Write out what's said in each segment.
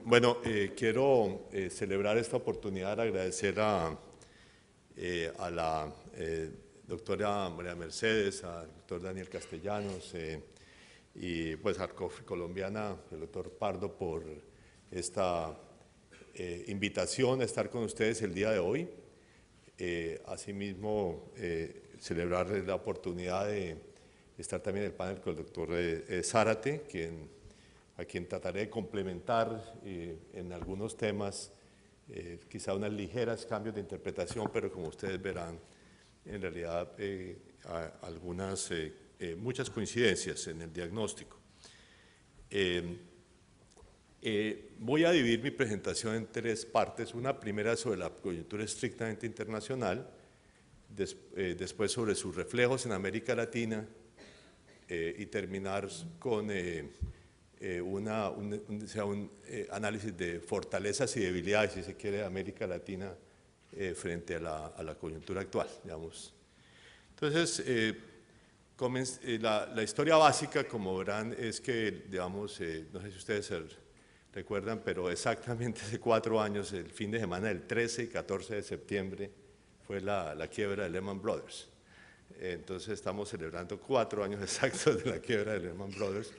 Bueno, quiero celebrar esta oportunidad, agradecer a la doctora María Mercedes, al doctor Daniel Castellanos y pues al colombiana, el doctor Pardo, por esta invitación a estar con ustedes el día de hoy. Asimismo, celebrar la oportunidad de estar también en el panel con el doctor Zárate, a quien trataré de complementar en algunos temas, quizá unos ligeros cambios de interpretación, pero como ustedes verán, en realidad muchas coincidencias en el diagnóstico. Voy a dividir mi presentación en tres partes. Una primera sobre la coyuntura estrictamente internacional, después sobre sus reflejos en América Latina y terminar con un análisis de fortalezas y debilidades, si se quiere, de América Latina frente a la coyuntura actual, digamos. Entonces, la historia básica, como verán, es que, digamos, no sé si ustedes se recuerdan, pero exactamente hace 4 años, el fin de semana del 13 y 14 de septiembre, fue la quiebra de Lehman Brothers. Entonces estamos celebrando 4 años exactos de la quiebra de Lehman Brothers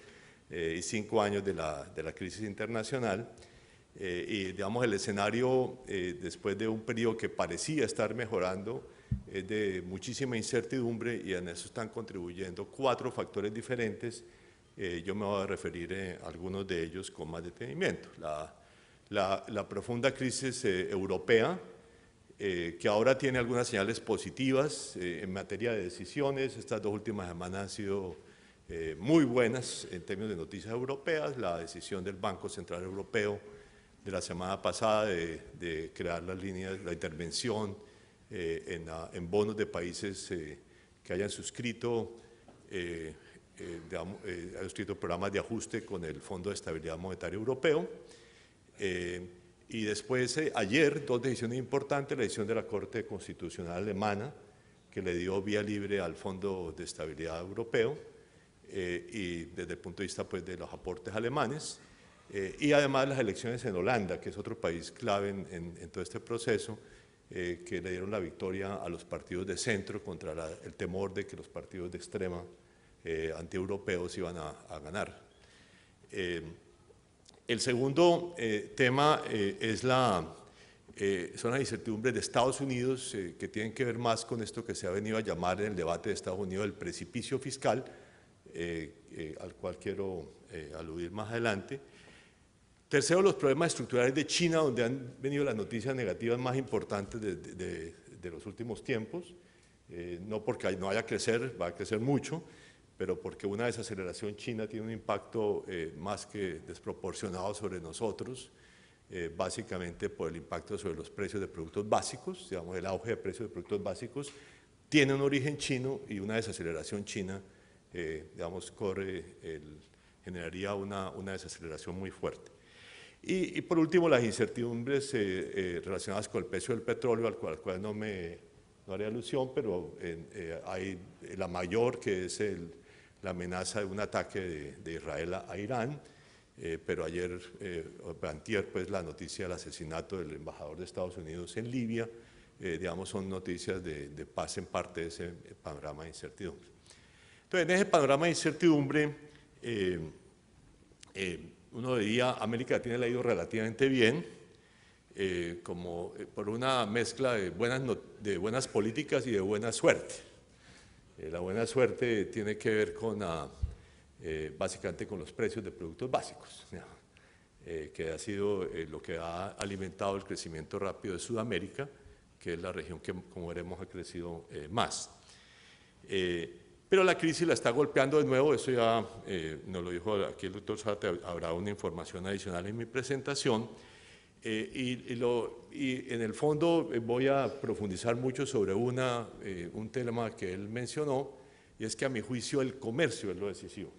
y 5 años de la crisis internacional. Y digamos el escenario después de un periodo que parecía estar mejorando es de muchísima incertidumbre, y en eso están contribuyendo 4 factores diferentes. Yo me voy a referir a algunos de ellos con más detenimiento. La profunda crisis europea, que ahora tiene algunas señales positivas en materia de decisiones. Estas 2 últimas semanas han sido muy buenas en términos de noticias europeas. La decisión del Banco Central Europeo de la semana pasada de crear las líneas, la intervención en bonos de países que hayan suscrito programas de ajuste con el Fondo de Estabilidad Monetaria Europeo. Y después, ayer, 2 decisiones importantes: la decisión de la Corte Constitucional alemana, que le dio vía libre al Fondo de Estabilidad Europeo, y desde el punto de vista pues, de los aportes alemanes, y además las elecciones en Holanda, que es otro país clave en todo este proceso, que le dieron la victoria a los partidos de centro contra el temor de que los partidos de extrema antieuropeos iban a ganar. El segundo tema son las incertidumbres de Estados Unidos, que tienen que ver más con esto que se ha venido a llamar en el debate de Estados Unidos el precipicio fiscal, al cual quiero aludir más adelante. Tercero, los problemas estructurales de China, donde han venido las noticias negativas más importantes de los últimos tiempos, no porque no vaya a crecer, va a crecer mucho, pero porque una desaceleración china tiene un impacto más que desproporcionado sobre nosotros, básicamente por el impacto sobre los precios de productos básicos. Digamos, el auge de precios de productos básicos tiene un origen chino, y una desaceleración china, digamos, generaría una desaceleración muy fuerte. Y por último, las incertidumbres relacionadas con el precio del petróleo, al cual no haré alusión, pero hay la mayor, que es la amenaza de un ataque de Israel a Irán, pero ayer, antier, pues la noticia del asesinato del embajador de Estados Unidos en Libia, digamos, son noticias de paz en parte de ese panorama de incertidumbre. Entonces, en ese panorama de incertidumbre, uno diría, América Latina le ha ido relativamente bien, por una mezcla de buenas políticas y de buena suerte. La buena suerte tiene que ver básicamente con los precios de productos básicos, que ha sido lo que ha alimentado el crecimiento rápido de Sudamérica, que es la región que, como veremos, ha crecido más. Pero la crisis la está golpeando de nuevo. Eso ya nos lo dijo aquí el doctor Zárate. Habrá una información adicional en mi presentación. Y en el fondo voy a profundizar mucho sobre un tema que él mencionó, y es que a mi juicio el comercio es lo decisivo.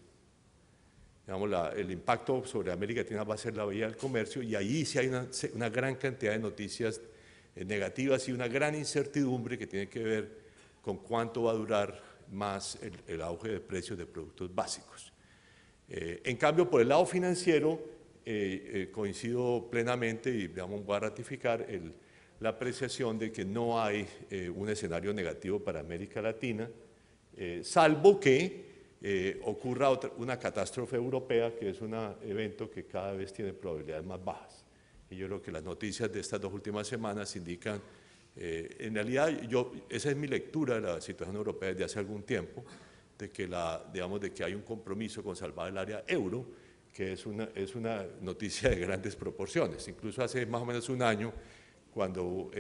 Digamos, el impacto sobre América Latina va a ser la vía del comercio, y ahí sí hay una gran cantidad de noticias negativas y una gran incertidumbre que tiene que ver con cuánto va a durar más el auge de precios de productos básicos. En cambio, por el lado financiero, coincido plenamente y digamos, voy a ratificar la apreciación de que no hay un escenario negativo para América Latina, salvo que ocurra una catástrofe europea, que es un evento que cada vez tiene probabilidades más bajas. Y yo creo que las noticias de estas 2 últimas semanas indican, en realidad esa es mi lectura de la situación europea desde hace algún tiempo, de que, digamos, de que hay un compromiso con salvar el área euro, que es una noticia de grandes proporciones. Incluso hace más o menos un año, cuando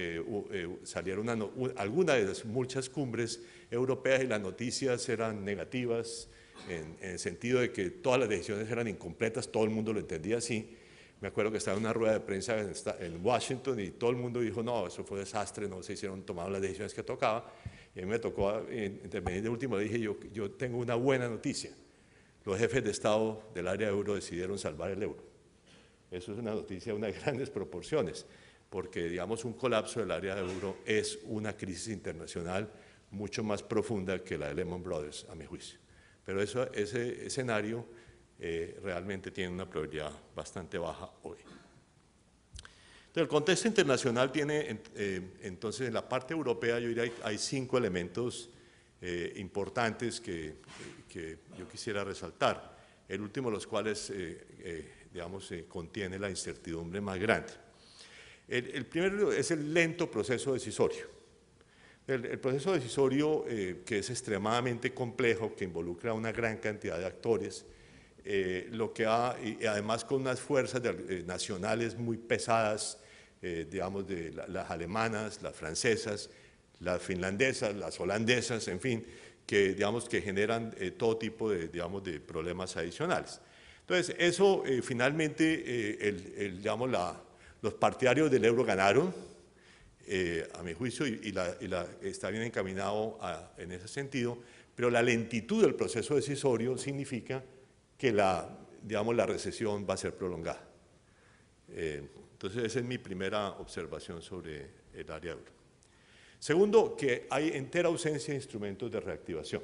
salieron algunas de las muchas cumbres europeas y las noticias eran negativas, en el sentido de que todas las decisiones eran incompletas, todo el mundo lo entendía así. Me acuerdo que estaba en una rueda de prensa en Washington y todo el mundo dijo, no, eso fue un desastre, no se tomaron las decisiones que tocaba. Y a mí me tocó intervenir de último, le dije, yo tengo una buena noticia. Los jefes de Estado del área euro decidieron salvar el euro. Eso es una noticia de unas grandes proporciones, porque digamos un colapso del área euro es una crisis internacional mucho más profunda que la de Lehman Brothers, a mi juicio. Pero ese escenario realmente tiene una probabilidad bastante baja hoy. Entonces, el contexto internacional tiene, entonces, en la parte europea, yo diría hay 5 elementos importantes que yo quisiera resaltar, el último de los cuales, digamos, contiene la incertidumbre más grande. El primero es el lento proceso decisorio. El proceso decisorio, que es extremadamente complejo, que involucra a una gran cantidad de actores, y además con unas fuerzas nacionales muy pesadas, digamos, de las alemanas, las francesas, las finlandesas, las holandesas, en fin, que, digamos, que generan todo tipo de, digamos, de problemas adicionales. Entonces, eso finalmente, digamos, los partidarios del euro ganaron, a mi juicio, y está bien encaminado en ese sentido, pero la lentitud del proceso decisorio significa que digamos, la recesión va a ser prolongada. Entonces, esa es mi primera observación sobre el área euro. Segundo, que hay entera ausencia de instrumentos de reactivación.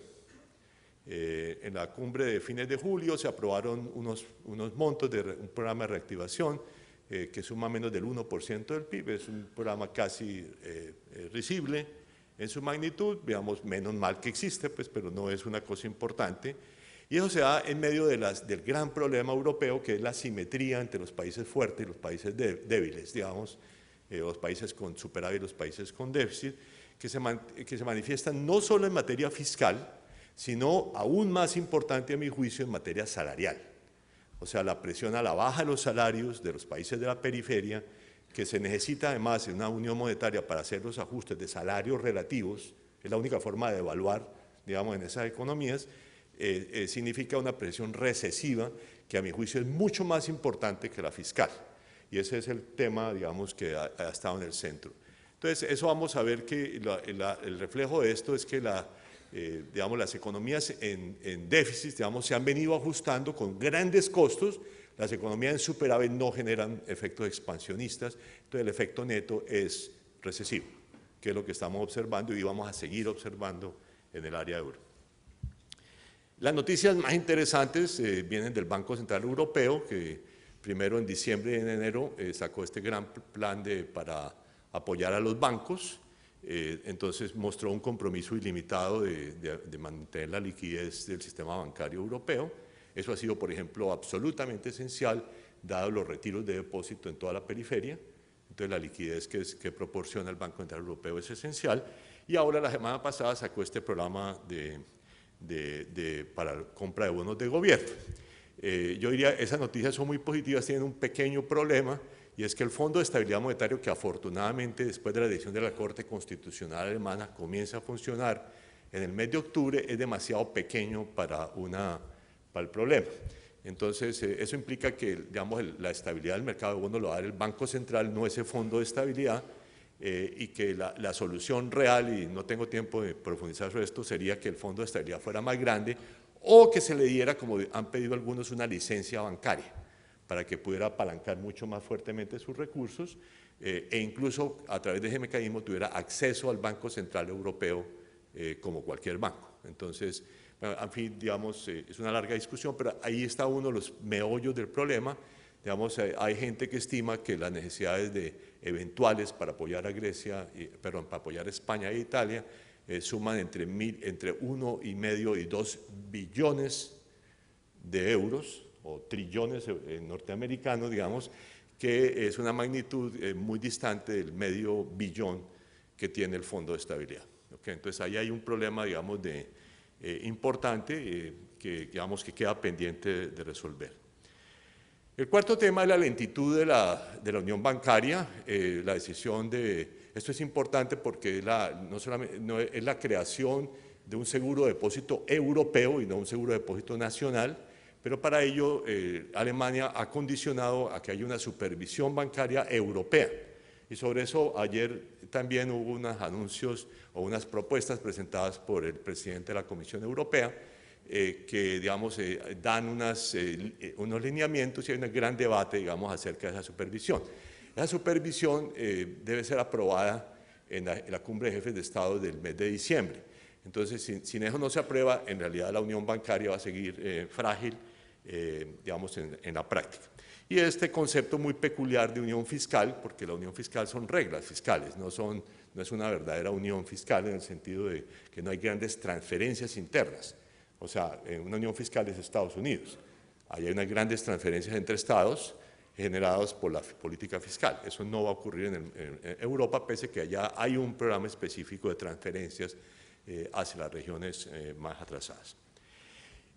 En la cumbre de fines de julio se aprobaron unos montos de un programa de reactivación que suma menos del 1% del PIB, es un programa casi risible en su magnitud, digamos, menos mal que existe, pues, pero no es una cosa importante. Y eso se da en medio del gran problema europeo, que es la simetría entre los países fuertes y los países débiles, digamos, los países con superávit y los países con déficit, que se manifiestan no solo en materia fiscal, sino aún más importante a mi juicio en materia salarial. O sea, la presión a la baja de los salarios de los países de la periferia, que se necesita además en una unión monetaria para hacer los ajustes de salarios relativos, es la única forma de evaluar, digamos, en esas economías, significa una presión recesiva que a mi juicio es mucho más importante que la fiscal. Y ese es el tema, digamos, que ha estado en el centro. Entonces, eso vamos a ver que el reflejo de esto es que digamos, las economías en déficit, digamos, se han venido ajustando con grandes costos. Las economías en superávit no generan efectos expansionistas, entonces el efecto neto es recesivo, que es lo que estamos observando y vamos a seguir observando en el área euro. Las noticias más interesantes vienen del Banco Central Europeo, que primero en diciembre y en enero sacó este gran plan para apoyar a los bancos. Entonces mostró un compromiso ilimitado de mantener la liquidez del sistema bancario europeo. Eso ha sido, por ejemplo, absolutamente esencial, dado los retiros de depósito en toda la periferia. Entonces la liquidez que proporciona el Banco Central Europeo es esencial. Y ahora, la semana pasada, sacó este programa para compra de bonos de gobierno. Yo diría, esas noticias son muy positivas, tienen un pequeño problema, y es que el Fondo de Estabilidad Monetario, que afortunadamente después de la decisión de la Corte Constitucional Alemana comienza a funcionar en el mes de octubre, es demasiado pequeño para el problema. Entonces, eso implica que, digamos, la estabilidad del mercado de bonos lo va a dar el Banco Central, no ese Fondo de Estabilidad, y que la solución real, y no tengo tiempo de profundizar sobre esto, sería que el Fondo de Estabilidad fuera más grande o que se le diera, como han pedido algunos, una licencia bancaria para que pudiera apalancar mucho más fuertemente sus recursos e incluso a través de ese mecanismo tuviera acceso al Banco Central Europeo como cualquier banco. Entonces, bueno, en fin, digamos, es una larga discusión, pero ahí está uno de los meollos del problema. Digamos, hay gente que estima que las necesidades eventuales para apoyar a Grecia, perdón, para apoyar a España e Italia, suman entre 1,5 y 2 billones de euros, o trillones norteamericanos, digamos, que es una magnitud muy distante del medio billón que tiene el Fondo de Estabilidad. ¿Okay? Entonces ahí hay un problema, digamos, importante digamos, que queda pendiente de resolver. El cuarto tema es la lentitud de la unión bancaria, la decisión esto es importante porque no solamente es la creación de un seguro de depósito europeo y no un seguro de depósito nacional, pero para ello Alemania ha condicionado a que haya una supervisión bancaria europea. Y sobre eso ayer también hubo unos anuncios o unas propuestas presentadas por el presidente de la Comisión Europea que, digamos, dan unos lineamientos y hay un gran debate, digamos, acerca de esa supervisión. Esa supervisión debe ser aprobada en la cumbre de jefes de Estado del mes de diciembre. Entonces, sin eso no se aprueba, en realidad la unión bancaria va a seguir frágil, digamos, en la práctica. Y este concepto muy peculiar de unión fiscal, porque la unión fiscal son reglas fiscales, no es una verdadera unión fiscal en el sentido de que no hay grandes transferencias internas. O sea, una unión fiscal es Estados Unidos. Ahí hay unas grandes transferencias entre estados generadas por la política fiscal. Eso no va a ocurrir en Europa, pese a que allá hay un programa específico de transferencias hacia las regiones más atrasadas.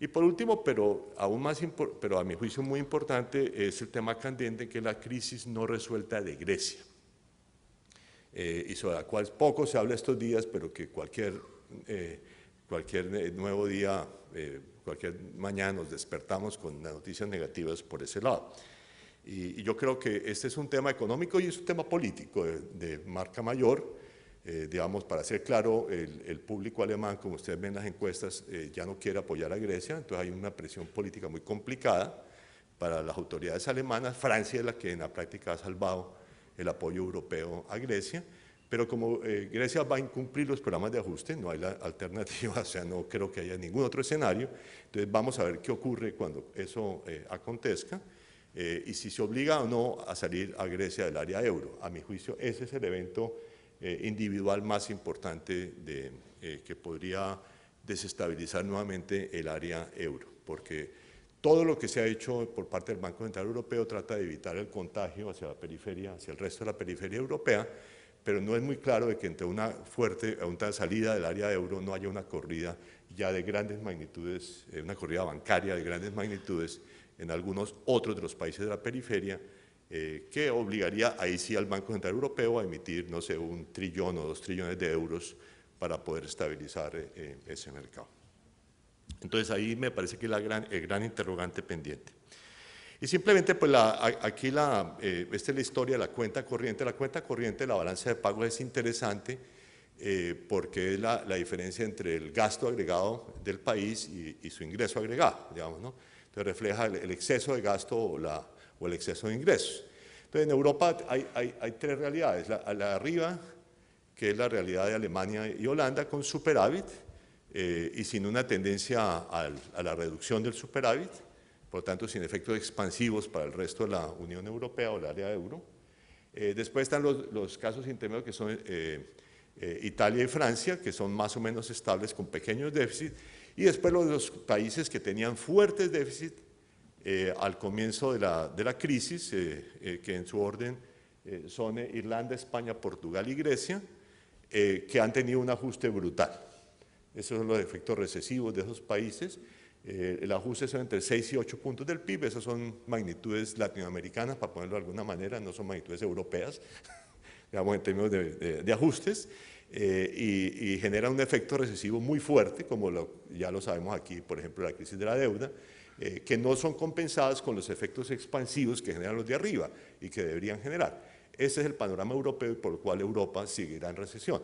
Y por último, pero a mi juicio muy importante, es el tema candente, que es la crisis no resuelta de Grecia, y sobre la cual poco se habla estos días, pero que cualquier nuevo día, cualquier mañana nos despertamos con noticias negativas por ese lado. Y yo creo que este es un tema económico y es un tema político de marca mayor. Digamos, para ser claro, el público alemán, como ustedes ven en las encuestas, ya no quiere apoyar a Grecia, entonces hay una presión política muy complicada para las autoridades alemanas. Francia es la que en la práctica ha salvado el apoyo europeo a Grecia, pero como Grecia va a incumplir los programas de ajuste, no hay la alternativa, o sea, no creo que haya ningún otro escenario, entonces vamos a ver qué ocurre cuando eso acontezca. Y si se obliga o no a salir a Grecia del área euro. A mi juicio, ese es el evento individual más importante que podría desestabilizar nuevamente el área euro, porque todo lo que se ha hecho por parte del Banco Central Europeo trata de evitar el contagio hacia la periferia, hacia el resto de la periferia europea, pero no es muy claro de que entre una salida del área euro no haya una corrida ya de grandes magnitudes, una corrida bancaria de grandes magnitudes en algunos otros de los países de la periferia, que obligaría ahí sí al Banco Central Europeo a emitir, no sé, 1 trillón o 2 trillones de euros para poder estabilizar ese mercado. Entonces ahí me parece que es el gran interrogante pendiente. Y simplemente, pues aquí esta es la historia de la cuenta corriente. La cuenta corriente, la balanza de pagos es interesante porque es la diferencia entre el gasto agregado del país y su ingreso agregado, digamos, ¿no? Entonces refleja el exceso de gasto o el exceso de ingresos. Entonces en Europa hay tres realidades, la de arriba, que es la realidad de Alemania y Holanda, con superávit y sin una tendencia a la reducción del superávit, por lo tanto sin efectos expansivos para el resto de la Unión Europea o el área euro. Después están los casos intermedios que son Italia y Francia, que son más o menos estables con pequeños déficits, y después los países que tenían fuertes déficits al comienzo de la crisis, que en su orden son Irlanda, España, Portugal y Grecia, que han tenido un ajuste brutal. Esos son los efectos recesivos de esos países. El ajuste son entre 6 y 8 puntos del PIB, esas son magnitudes latinoamericanas, para ponerlo de alguna manera, no son magnitudes europeas, digamos en términos de ajustes, y genera un efecto recesivo muy fuerte, como ya lo sabemos aquí, por ejemplo, la crisis de la deuda, que no son compensadas con los efectos expansivos que generan los de arriba y que deberían generar. Ese es el panorama europeo y por el cual Europa seguirá en recesión,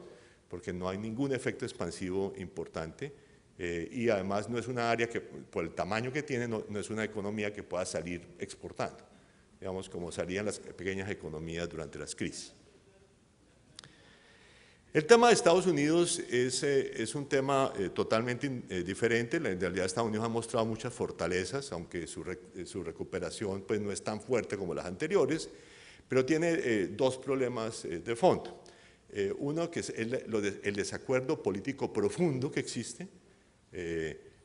porque no hay ningún efecto expansivo importante y además no es una área que, por el tamaño que tiene, no es una economía que pueda salir exportando, digamos, como salían las pequeñas economías durante las crisis. El tema de Estados Unidos es un tema totalmente diferente. En realidad Estados Unidos ha mostrado muchas fortalezas, aunque su recuperación pues, no es tan fuerte como las anteriores, pero tiene dos problemas de fondo. Uno que es el desacuerdo político profundo que existe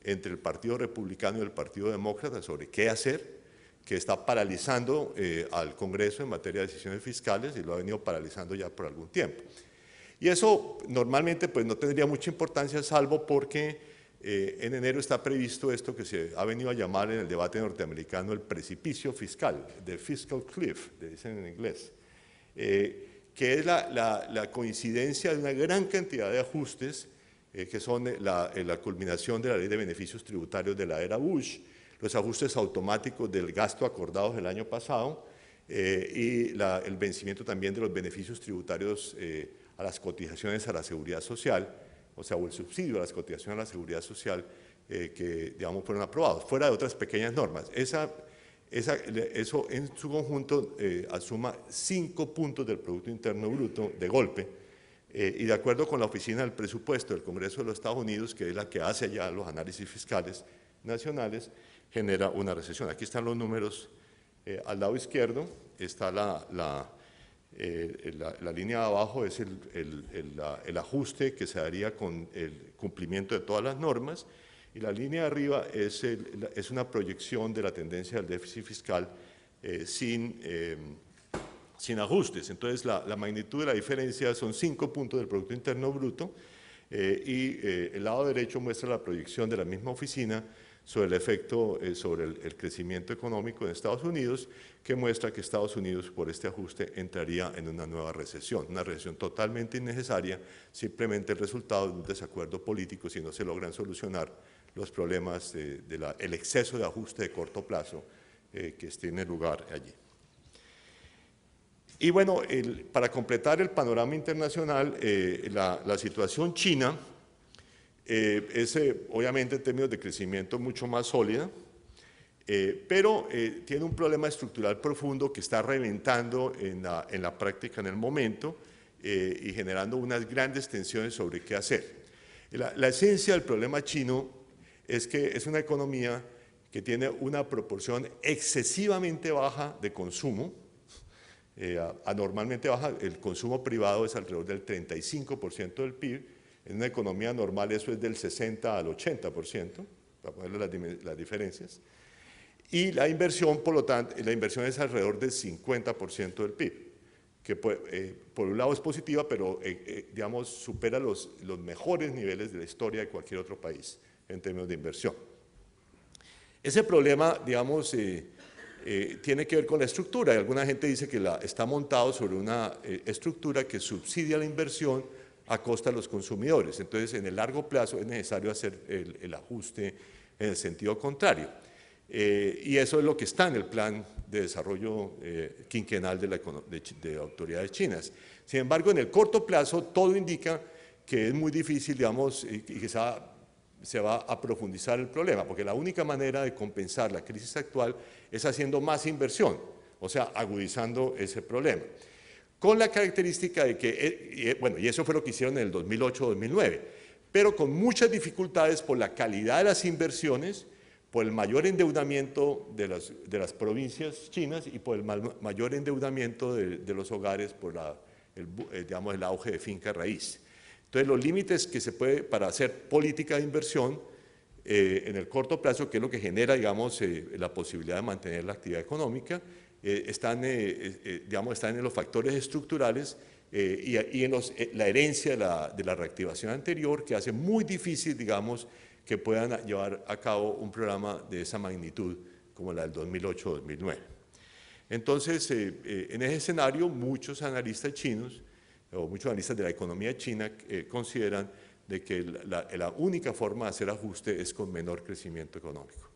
entre el Partido Republicano y el Partido Demócrata sobre qué hacer, que está paralizando al Congreso en materia de decisiones fiscales y lo ha venido paralizando ya por algún tiempo. Y eso normalmente pues, no tendría mucha importancia, salvo porque en enero está previsto esto que se ha venido a llamar en el debate norteamericano el precipicio fiscal, the fiscal cliff, le dicen en inglés, que es la coincidencia de una gran cantidad de ajustes que son la culminación de la ley de beneficios tributarios de la era Bush, los ajustes automáticos del gasto acordados el año pasado y el vencimiento también de los beneficios tributarios a las cotizaciones a la seguridad social, o sea, o el subsidio a las cotizaciones a la seguridad social que, digamos, fueron aprobados, fuera de otras pequeñas normas. Eso en su conjunto asuma 5 puntos del Producto Interno Bruto de golpe, y de acuerdo con la Oficina del Presupuesto del Congreso de los Estados Unidos, que es la que hace ya los análisis fiscales nacionales, genera una recesión. Aquí están los números al lado izquierdo, está la línea de abajo es el ajuste que se daría con el cumplimiento de todas las normas, y la línea de arriba es una proyección de la tendencia del déficit fiscal sin ajustes. Entonces, la magnitud de la diferencia son 5 puntos del Producto Interno Bruto, y el lado derecho muestra la proyección de la misma oficina sobre el efecto sobre el crecimiento económico en Estados Unidos, que muestra que Estados Unidos por este ajuste entraría en una nueva recesión, una recesión totalmente innecesaria, simplemente el resultado de un desacuerdo político si no se logran solucionar los problemas del exceso de ajuste de corto plazo que tiene lugar allí. Y bueno, para completar el panorama internacional, la situación china es obviamente en términos de crecimiento mucho más sólida, pero tiene un problema estructural profundo que está reventando en la práctica en el momento y generando unas grandes tensiones sobre qué hacer. La esencia del problema chino es que es una economía que tiene una proporción excesivamente baja de consumo, anormalmente baja. El consumo privado es alrededor del 35% del PIB, en una economía normal eso es del 60 al 80%, para ponerle las diferencias, y la inversión, por lo tanto, la inversión es alrededor del 50% del PIB, que por un lado es positiva, pero digamos supera los mejores niveles de la historia de cualquier otro país en términos de inversión. Ese problema, digamos, tiene que ver con la estructura, y alguna gente dice que está montado sobre una estructura que subsidia la inversión a costa de los consumidores. Entonces, en el largo plazo es necesario hacer el ajuste en el sentido contrario. Y eso es lo que está en el plan de desarrollo quinquenal de autoridades chinas. Sin embargo, en el corto plazo, todo indica que es muy difícil, digamos, y que se va a profundizar el problema, porque la única manera de compensar la crisis actual es haciendo más inversión, o sea, agudizando ese problema. Con la característica de que, bueno, y eso fue lo que hicieron en el 2008-2009, pero con muchas dificultades por la calidad de las inversiones, por el mayor endeudamiento de las provincias chinas y por el mayor endeudamiento de los hogares por digamos, el auge de finca raíz. Entonces, los límites que se puede para hacer política de inversión en el corto plazo, que es lo que genera, digamos, la posibilidad de mantener la actividad económica, están en los factores estructurales y en la herencia de la reactivación anterior, que hace muy difícil, digamos, que puedan llevar a cabo un programa de esa magnitud como la del 2008-2009. Entonces, en ese escenario, muchos analistas chinos o muchos analistas de la economía china consideran de que la única forma de hacer ajuste es con menor crecimiento económico.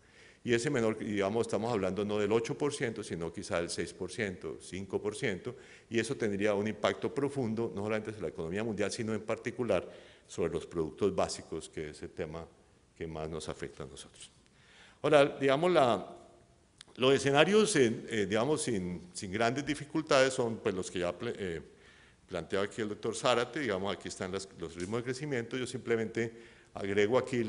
Y ese menor, digamos, estamos hablando no del 8%, sino quizá del 6%, 5%, y eso tendría un impacto profundo, no solamente sobre la economía mundial, sino en particular sobre los productos básicos, que es el tema que más nos afecta a nosotros. Ahora, digamos, los escenarios, digamos, sin grandes dificultades son pues, los que ya planteaba aquí el doctor Zárate, digamos, aquí están los ritmos de crecimiento, yo simplemente agrego aquí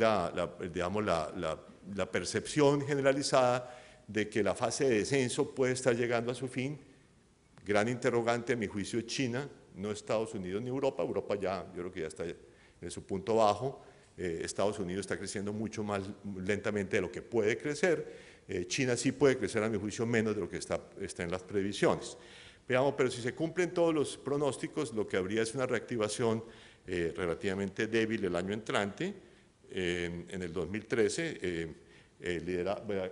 digamos, la percepción generalizada de que la fase de descenso puede estar llegando a su fin. Gran interrogante, a mi juicio, es China, no Estados Unidos ni Europa. Europa ya, yo creo que ya está en su punto bajo. Estados Unidos está creciendo mucho más lentamente de lo que puede crecer. China sí puede crecer, a mi juicio, menos de lo que está en las previsiones. Veamos, pero si se cumplen todos los pronósticos, lo que habría es una reactivación relativamente débil el año entrante. En el 2013,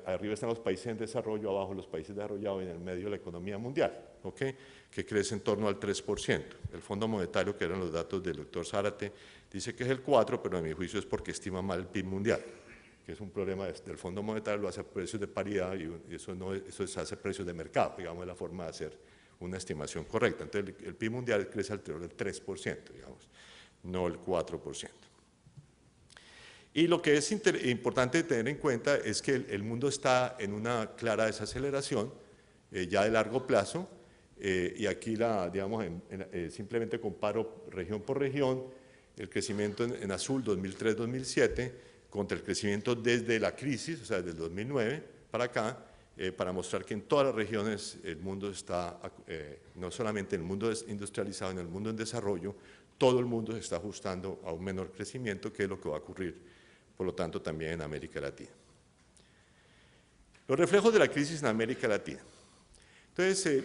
arriba están los países en desarrollo, abajo los países desarrollados y en el medio la economía mundial, ¿okay? Que crece en torno al 3%. El Fondo Monetario, que eran los datos del doctor Zárate, dice que es el 4%, pero a mi juicio es porque estima mal el PIB mundial, que es un problema del Fondo Monetario, lo hace a precios de paridad y eso se hace a precios de mercado, digamos, es la forma de hacer una estimación correcta. Entonces el PIB mundial crece alrededor del 3%, digamos, no el 4%. Y lo que es importante tener en cuenta es que el mundo está en una clara desaceleración ya de largo plazo, y aquí digamos, simplemente comparo región por región, el crecimiento en azul 2003-2007 contra el crecimiento desde la crisis, o sea, desde el 2009 para acá, para mostrar que en todas las regiones el mundo está, no solamente en el mundo industrializado, en el mundo en desarrollo, todo el mundo se está ajustando a un menor crecimiento, que es lo que va a ocurrir, por lo tanto, también en América Latina. Los reflejos de la crisis en América Latina. Entonces,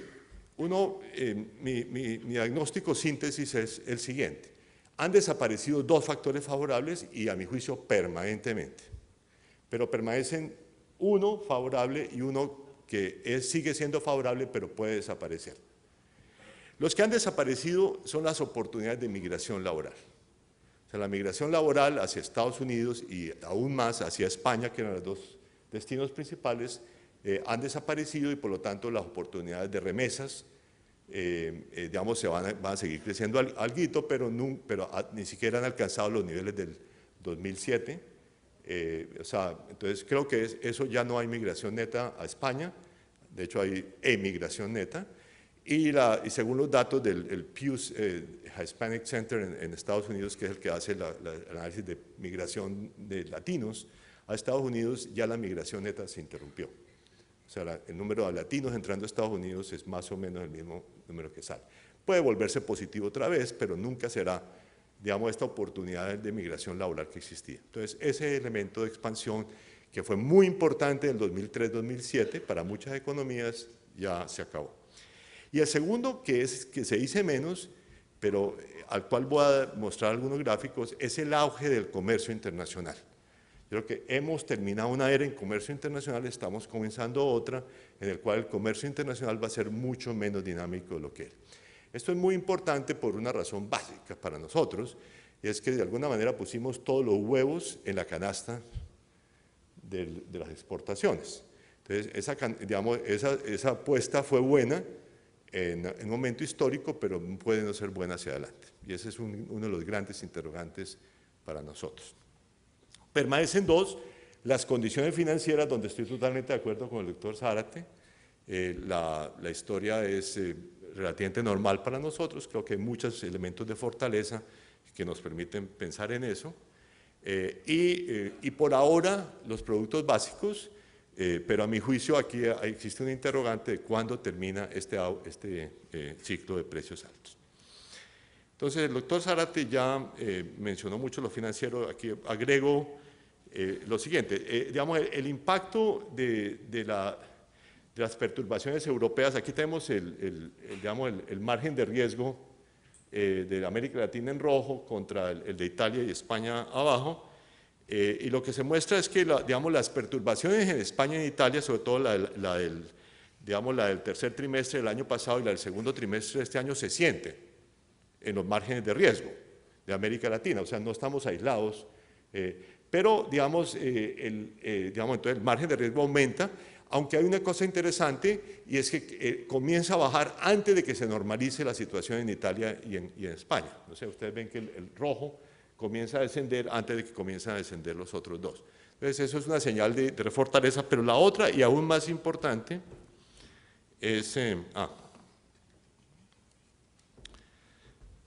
mi diagnóstico síntesis es el siguiente. Han desaparecido dos factores favorables y, a mi juicio, permanentemente. Pero permanecen uno favorable y uno que sigue siendo favorable, pero puede desaparecer. Los que han desaparecido son las oportunidades de migración laboral. O sea, la migración laboral hacia Estados Unidos y aún más hacia España, que eran los dos destinos principales, han desaparecido y por lo tanto las oportunidades de remesas, digamos, van a seguir creciendo alguito, pero ni siquiera han alcanzado los niveles del 2007. O sea, entonces creo que eso ya no hay migración neta a España, de hecho hay emigración neta. Y según los datos del Pew Hispanic Center en Estados Unidos, que es el que hace el análisis de migración de latinos a Estados Unidos, ya la migración neta se interrumpió. O sea, el número de latinos entrando a Estados Unidos es más o menos el mismo número que sale. Puede volverse positivo otra vez, pero nunca será, digamos, esta oportunidad de migración laboral que existía. Entonces, ese elemento de expansión que fue muy importante en el 2003-2007 para muchas economías ya se acabó. Y el segundo, que se dice menos, pero al cual voy a mostrar algunos gráficos, es el auge del comercio internacional. Yo creo que hemos terminado una era en comercio internacional, estamos comenzando otra, en el cual el comercio internacional va a ser mucho menos dinámico de lo que era. Esto es muy importante por una razón básica para nosotros, y es que de alguna manera pusimos todos los huevos en la canasta de las exportaciones. Entonces, esa apuesta fue buena en un momento histórico, pero puede no ser buena hacia adelante. Y ese es uno de los grandes interrogantes para nosotros. Permanecen dos, las condiciones financieras, donde estoy totalmente de acuerdo con el doctor Zárate. La historia es relativamente normal para nosotros, creo que hay muchos elementos de fortaleza que nos permiten pensar en eso. Y por ahora, los productos básicos, pero a mi juicio aquí existe una interrogante de cuándo termina este ciclo de precios altos. Entonces, el doctor Zárate ya mencionó mucho lo financiero, aquí agrego lo siguiente, digamos, el impacto de las perturbaciones europeas, aquí tenemos el margen de riesgo de América Latina en rojo contra el de Italia y España abajo, y lo que se muestra es que digamos, las perturbaciones en España y en Italia, sobre todo la del tercer trimestre del año pasado y la del segundo trimestre de este año, se siente en los márgenes de riesgo de América Latina, o sea, no estamos aislados, pero digamos, entonces el margen de riesgo aumenta, aunque hay una cosa interesante y es que comienza a bajar antes de que se normalice la situación en Italia y en España. O sea, ustedes ven que el rojo comienza a descender antes de que comiencen a descender los otros dos. Entonces, eso es una señal de fortaleza, pero la otra, y aún más importante, es…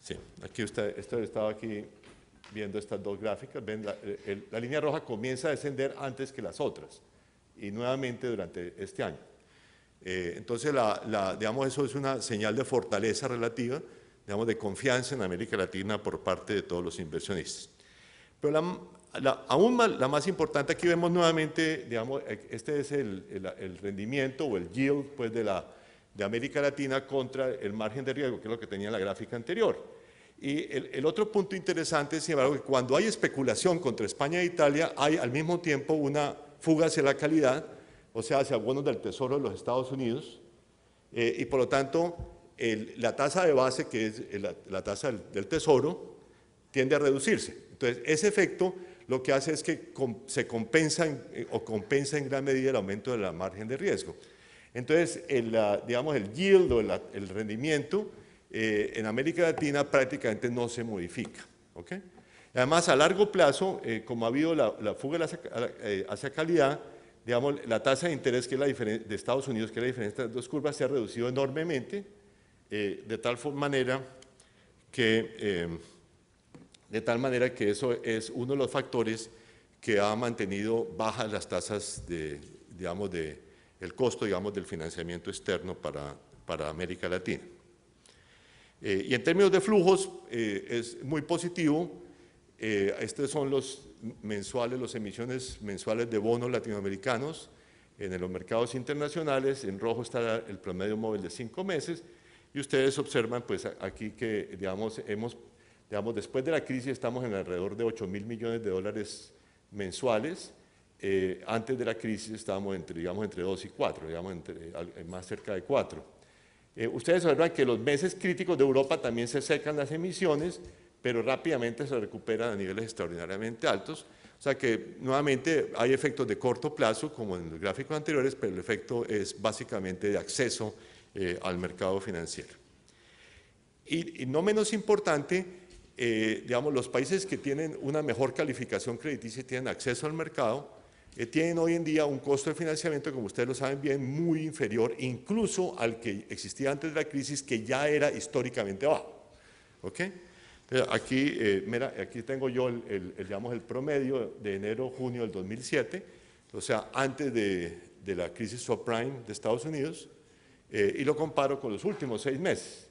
Sí, aquí estaba aquí viendo estas dos gráficas. Ven, la línea roja comienza a descender antes que las otras y nuevamente durante este año. Entonces, digamos, eso es una señal de fortaleza relativa, digamos, de confianza en América Latina por parte de todos los inversionistas. Pero la más importante, aquí vemos nuevamente, digamos, este es el rendimiento o el yield pues, de América Latina contra el margen de riesgo, que es lo que tenía en la gráfica anterior. Y el otro punto interesante, sin embargo, que cuando hay especulación contra España e Italia, hay al mismo tiempo una fuga hacia la calidad, o sea, hacia bonos del Tesoro de los Estados Unidos, y por lo tanto, la tasa de base, que es la tasa del Tesoro, tiende a reducirse. Entonces, ese efecto lo que hace es que se compensa en gran medida el aumento de la margen de riesgo. Entonces, digamos, el yield o el rendimiento en América Latina prácticamente no se modifica. ¿Okay? Además, a largo plazo, como ha habido la fuga hacia calidad, digamos, la tasa de interés que es de Estados Unidos, que es la diferencia de las dos curvas, se ha reducido enormemente, de tal manera que eso es uno de los factores que ha mantenido bajas las tasas el costo, digamos, del financiamiento externo para América Latina. Y en términos de flujos, es muy positivo. Estos son las emisiones mensuales de bonos latinoamericanos en los mercados internacionales. En rojo está el promedio móvil de 5 meses. Y ustedes observan pues, aquí que, digamos, después de la crisis estamos en alrededor de 8.000 millones de dólares mensuales. Antes de la crisis estábamos entre 2 y 4, digamos, más cerca de 4. Ustedes observan que los meses críticos de Europa también se secan las emisiones, pero rápidamente se recuperan a niveles extraordinariamente altos. O sea que nuevamente hay efectos de corto plazo, como en los gráficos anteriores, pero el efecto es básicamente de acceso al mercado financiero. Y no menos importante, digamos, los países que tienen una mejor calificación crediticia y tienen acceso al mercado, tienen hoy en día un costo de financiamiento, como ustedes lo saben bien, muy inferior incluso al que existía antes de la crisis, que ya era históricamente bajo. ¿Okay? Aquí, aquí tengo yo digamos, el promedio de enero-junio del 2007, o sea, antes de la crisis subprime de Estados Unidos, y lo comparo con los últimos 6 meses.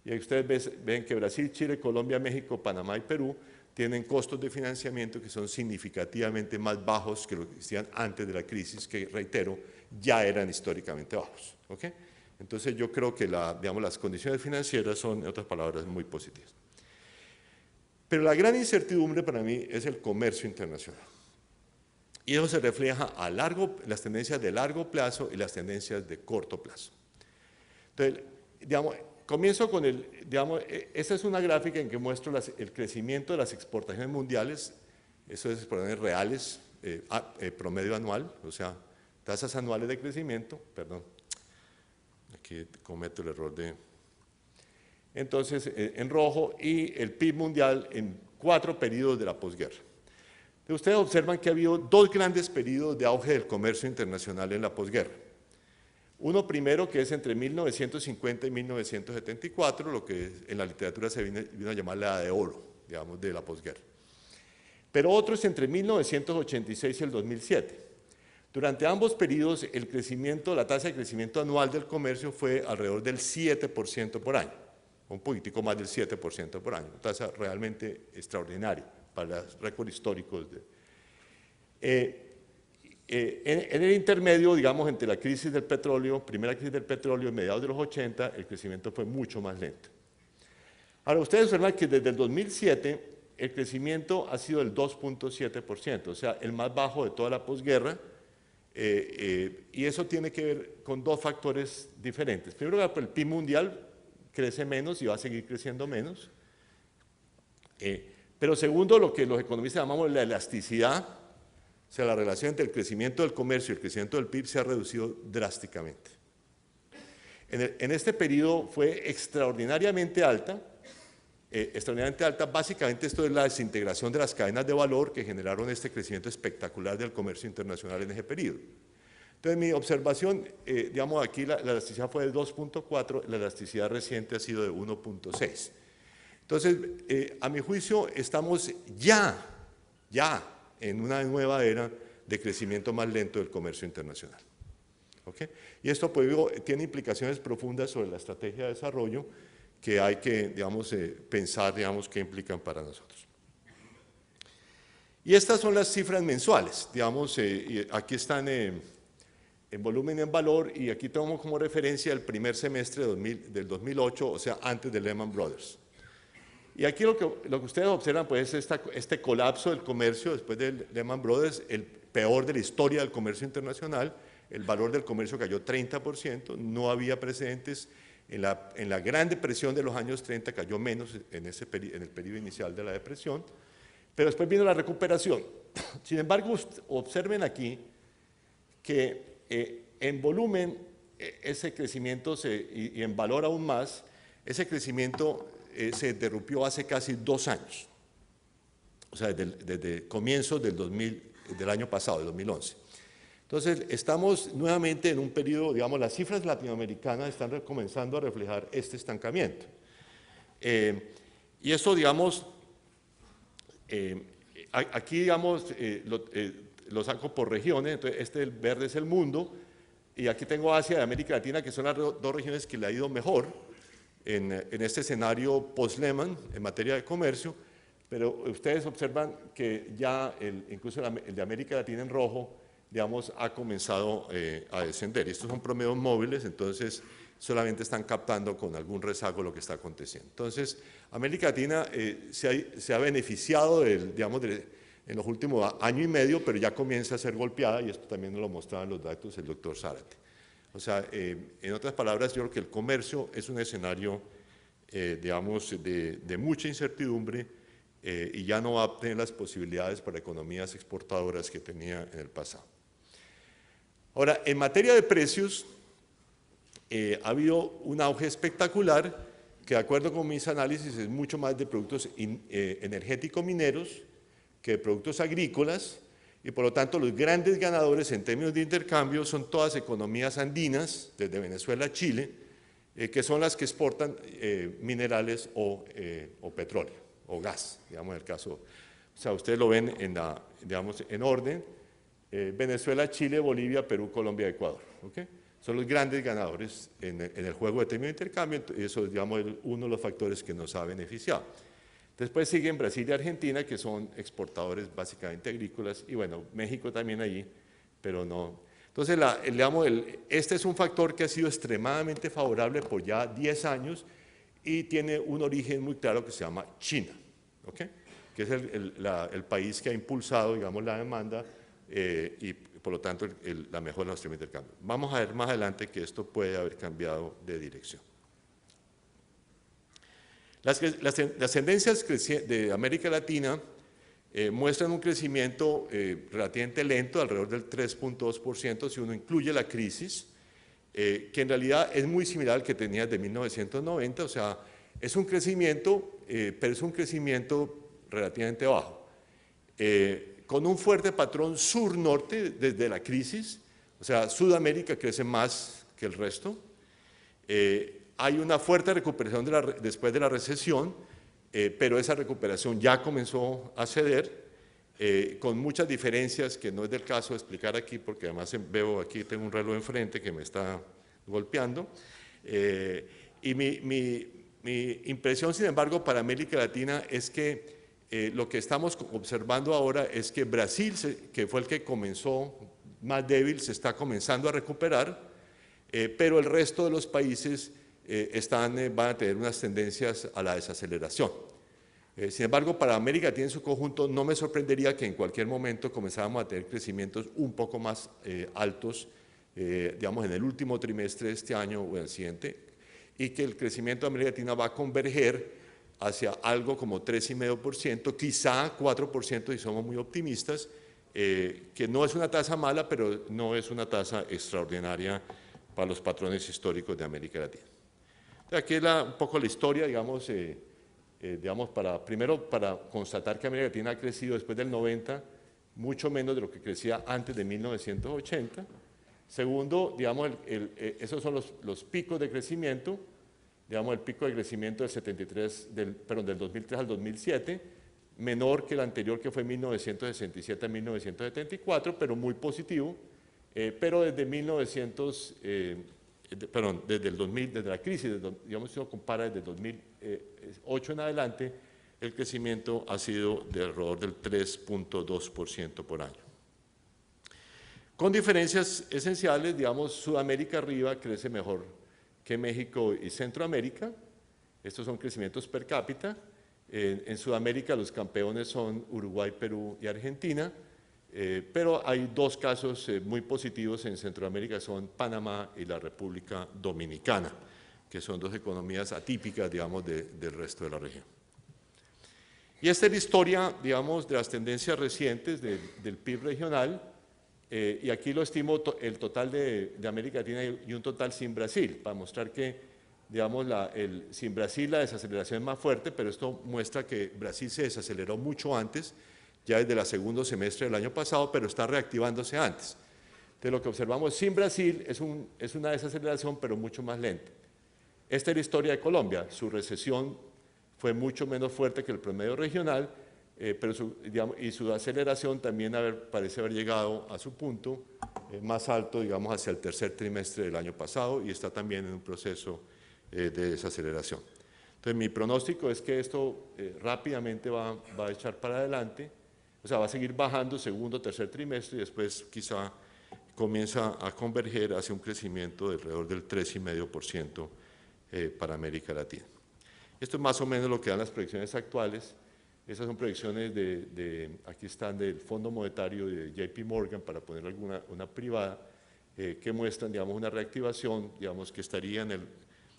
Y ahí ustedes ven que Brasil, Chile, Colombia, México, Panamá y Perú tienen costos de financiamiento que son significativamente más bajos que lo que existían antes de la crisis, que, reitero, ya eran históricamente bajos. ¿Okay? Entonces, yo creo que digamos, las condiciones financieras son, en otras palabras, muy positivas. Pero la gran incertidumbre para mí es el comercio internacional. Y eso se refleja las tendencias de largo plazo y las tendencias de corto plazo. Entonces, digamos, comienzo con esta es una gráfica en que muestro el crecimiento de las exportaciones mundiales, eso es exportaciones reales, promedio anual, o sea, tasas anuales de crecimiento, perdón, aquí cometo el error de... Entonces, en rojo, y el PIB mundial en 4 periodos de la posguerra. Ustedes observan que ha habido 2 grandes periodos de auge del comercio internacional en la posguerra. Uno primero, que es entre 1950 y 1974, lo que en la literatura se vino a llamar la edad de oro, digamos, de la posguerra. Pero otro es entre 1986 y el 2007. Durante ambos periodos, la tasa de crecimiento anual del comercio fue alrededor del 7% por año, un poquitico más del 7% por año, una tasa realmente extraordinaria para los récords históricos. En el intermedio, digamos, entre la crisis del petróleo, primera crisis del petróleo, mediados de los 80, el crecimiento fue mucho más lento. Ahora, ustedes observan que desde el 2007 el crecimiento ha sido del 2.7%, o sea, el más bajo de toda la posguerra, y eso tiene que ver con 2 factores diferentes. Primero, el PIB mundial crece menos y va a seguir creciendo menos, pero segundo, lo que los economistas llamamos la elasticidad, o sea, la relación entre el crecimiento del comercio y el crecimiento del PIB se ha reducido drásticamente. En este periodo fue extraordinariamente alta, básicamente esto es la desintegración de las cadenas de valor que generaron este crecimiento espectacular del comercio internacional en ese periodo. Entonces, mi observación, digamos, aquí la elasticidad fue de 2.4, la elasticidad reciente ha sido de 1.6. Entonces, a mi juicio, estamos ya en una nueva era de crecimiento más lento del comercio internacional. ¿Okay? Y esto pues, tiene implicaciones profundas sobre la estrategia de desarrollo que hay que, digamos, pensar, digamos, qué implican para nosotros. Y estas son las cifras mensuales, digamos, aquí están en volumen y en valor, y aquí tomo como referencia el primer semestre del 2008, o sea, antes de Lehman Brothers. Y aquí lo que ustedes observan pues, es este colapso del comercio después de Lehman Brothers, el peor de la historia del comercio internacional. El valor del comercio cayó 30%, no había precedentes. En la Gran Depresión de los años 30 cayó menos en el periodo inicial de la depresión, pero después vino la recuperación. Sin embargo, observen aquí que en volumen ese crecimiento y en valor aún más, ese crecimiento se derrumbió hace casi 2 años, o sea, desde comienzos del año pasado, del 2011. Entonces, estamos nuevamente en un periodo, digamos, las cifras latinoamericanas están comenzando a reflejar este estancamiento. Y eso, digamos, aquí, digamos, lo saco por regiones, entonces el verde es el mundo, y aquí tengo Asia y América Latina, que son las dos regiones que le ha ido mejor en este escenario post-Lehman en materia de comercio, pero ustedes observan que ya incluso el de América Latina en rojo, digamos, ha comenzado a descender. Estos son promedios móviles, entonces solamente están captando con algún rezago lo que está aconteciendo. Entonces, América Latina se ha beneficiado, digamos, en los últimos año y medio, pero ya comienza a ser golpeada, y esto también nos lo mostraban los datos del doctor Zárate. O sea, en otras palabras, yo creo que el comercio es un escenario, digamos, de mucha incertidumbre y ya no va a tener las posibilidades para economías exportadoras que tenía en el pasado. Ahora, en materia de precios, ha habido un auge espectacular que, de acuerdo con mis análisis, es mucho más de productos energéticos mineros que de productos agrícolas, y por lo tanto los grandes ganadores en términos de intercambio son todas economías andinas, desde Venezuela a Chile, que son las que exportan minerales o petróleo o gas, digamos en el caso. O sea, ustedes lo ven digamos, en orden, Venezuela, Chile, Bolivia, Perú, Colombia, Ecuador. ¿Okay? Son los grandes ganadores en el juego de términos de intercambio, y eso es, digamos, uno de los factores que nos ha beneficiado. Después siguen Brasil y Argentina, que son exportadores básicamente agrícolas, y bueno, México también allí, pero no. Entonces, este es un factor que ha sido extremadamente favorable por ya 10 años y tiene un origen muy claro que se llama China, ¿okay? Que es el país que ha impulsado, digamos, la demanda y por lo tanto la mejora de los términos de intercambio. Vamos a ver más adelante que esto puede haber cambiado de dirección. Las tendencias de América Latina muestran un crecimiento relativamente lento, alrededor del 3.2% si uno incluye la crisis, que en realidad es muy similar al que tenía desde 1990, o sea, es un crecimiento, pero es un crecimiento relativamente bajo, con un fuerte patrón sur-norte desde la crisis, o sea, Sudamérica crece más que el resto. Hay una fuerte recuperación después de la recesión, pero esa recuperación ya comenzó a ceder, con muchas diferencias que no es del caso de explicar aquí, porque además veo aquí, tengo un reloj enfrente que me está golpeando. Y mi impresión, sin embargo, para América Latina es que lo que estamos observando ahora es que Brasil, que fue el que comenzó más débil, se está comenzando a recuperar, pero el resto de los países van a tener unas tendencias a la desaceleración. Sin embargo, para América Latina en su conjunto no me sorprendería que en cualquier momento comenzáramos a tener crecimientos un poco más altos, digamos en el último trimestre de este año o el siguiente, y que el crecimiento de América Latina va a converger hacia algo como 3,5%, quizá 4% si somos muy optimistas, que no es una tasa mala, pero no es una tasa extraordinaria para los patrones históricos de América Latina. Aquí es un poco la historia, digamos, primero para constatar que América Latina ha crecido después del 90 mucho menos de lo que crecía antes de 1980. Segundo, digamos, esos son los picos de crecimiento, digamos, el pico de crecimiento del 2003 al 2007, menor que el anterior que fue 1967 a 1974, pero muy positivo, pero desde desde la crisis, digamos, si uno compara desde 2008 en adelante, el crecimiento ha sido de alrededor del 3.2% por año. Con diferencias esenciales, digamos, Sudamérica arriba crece mejor que México y Centroamérica. Estos son crecimientos per cápita. En Sudamérica los campeones son Uruguay, Perú y Argentina, pero hay dos casos muy positivos en Centroamérica, son Panamá y la República Dominicana, que son dos economías atípicas, digamos, del resto de la región. Y esta es la historia, digamos, de las tendencias recientes del PIB regional, y aquí lo estimo el total de América Latina y un total sin Brasil, para mostrar que, digamos, sin Brasil la desaceleración es más fuerte, pero esto muestra que Brasil se desaceleró mucho antes, ya desde el segundo semestre del año pasado, pero está reactivándose antes. Entonces, lo que observamos sin Brasil es una desaceleración, pero mucho más lenta. Esta es la historia de Colombia. Su recesión fue mucho menos fuerte que el promedio regional, pero su aceleración también parece haber llegado a su punto más alto, digamos, hacia el tercer trimestre del año pasado, y está también en un proceso de desaceleración. Entonces, mi pronóstico es que esto rápidamente va a echar para adelante, o sea, va a seguir bajando segundo, tercer trimestre, y después quizá comienza a converger hacia un crecimiento de alrededor del 3,5% para América Latina. Esto es más o menos lo que dan las proyecciones actuales. Esas son proyecciones aquí están del Fondo Monetario de JP Morgan, para poner una privada, que muestran, digamos, una reactivación, digamos, que estaría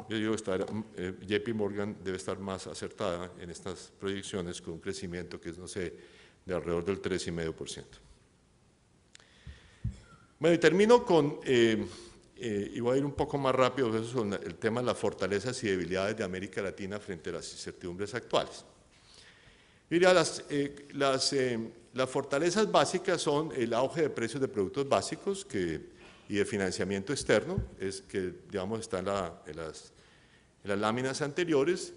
yo digo, JP Morgan debe estar más acertada en estas proyecciones, con un crecimiento que es, no sé, de alrededor del 3,5%. Bueno, y termino con, y voy a ir un poco más rápido, eso son el tema de las fortalezas y debilidades de América Latina frente a las incertidumbres actuales. Mira, las fortalezas básicas son el auge de precios de productos básicos y de financiamiento externo, que digamos está en las láminas anteriores.